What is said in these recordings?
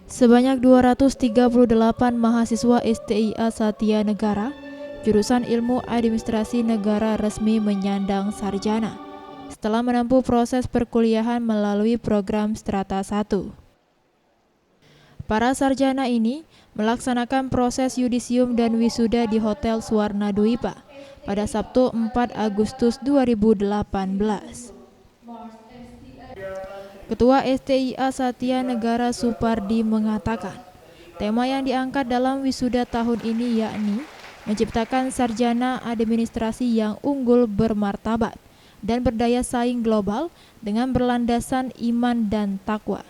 Sebanyak 238 mahasiswa STIA Satya Negara, jurusan Ilmu Administrasi Negara resmi menyandang sarjana setelah menempuh proses perkuliahan melalui program Strata 1. Para sarjana ini melaksanakan proses yudisium dan wisuda di Hotel Suwarna Dwipa pada Sabtu 4 Agustus 2018. Ketua STIA Satya Negara Supardi mengatakan, tema yang diangkat dalam wisuda tahun ini yakni menciptakan sarjana administrasi yang unggul, bermartabat, dan berdaya saing global dengan berlandasan iman dan takwa.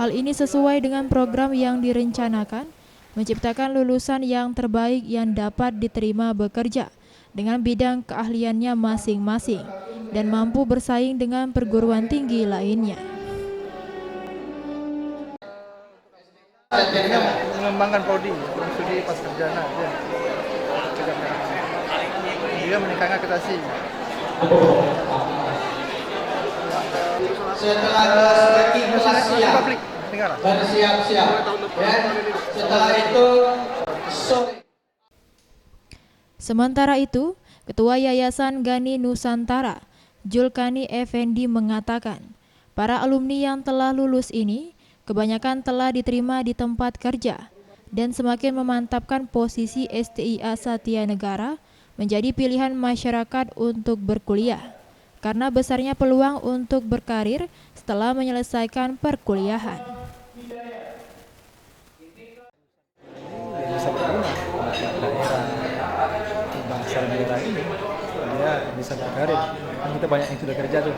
Hal ini sesuai dengan program yang direncanakan, menciptakan lulusan yang terbaik yang dapat diterima bekerja dengan bidang keahliannya masing-masing dan mampu bersaing dengan perguruan tinggi lainnya. Jadinya mengembangkan prodi, studi pascasarjana, dia meningkatkan akreditasi. Setelah bersiap-siap, ya. Setelah itu sore. Sementara itu, Ketua Yayasan Gani Nusantara, Julkani Effendi mengatakan, para alumni yang telah lulus ini kebanyakan telah diterima di tempat kerja dan semakin memantapkan posisi STIA Satya Negara menjadi pilihan masyarakat untuk berkuliah karena besarnya peluang untuk berkarir setelah menyelesaikan perkuliahan. Bisa berguna daerah bangsa daerah ini, dia bisa berkarir. Kan kita banyak yang sudah kerja tuh,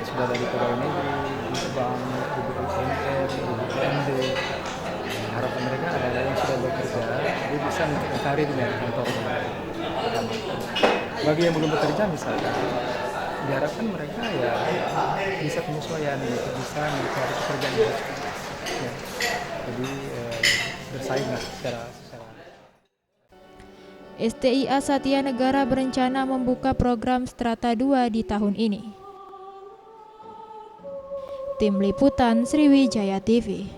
sudah dari pegawai negeri, bank, UMR, UMD. Harapan mereka adalah yang sudah bekerja, dia bisa berkarir di kantornya. Bagi yang belum bekerja misalkan, diharapkan mereka ya bisa penyesuaian, bisa mencari pekerjaan ya. Jadi bersaing lah secara STIA Satya Negara berencana membuka program Strata 2 di tahun ini. Tim Liputan Sriwijaya TV.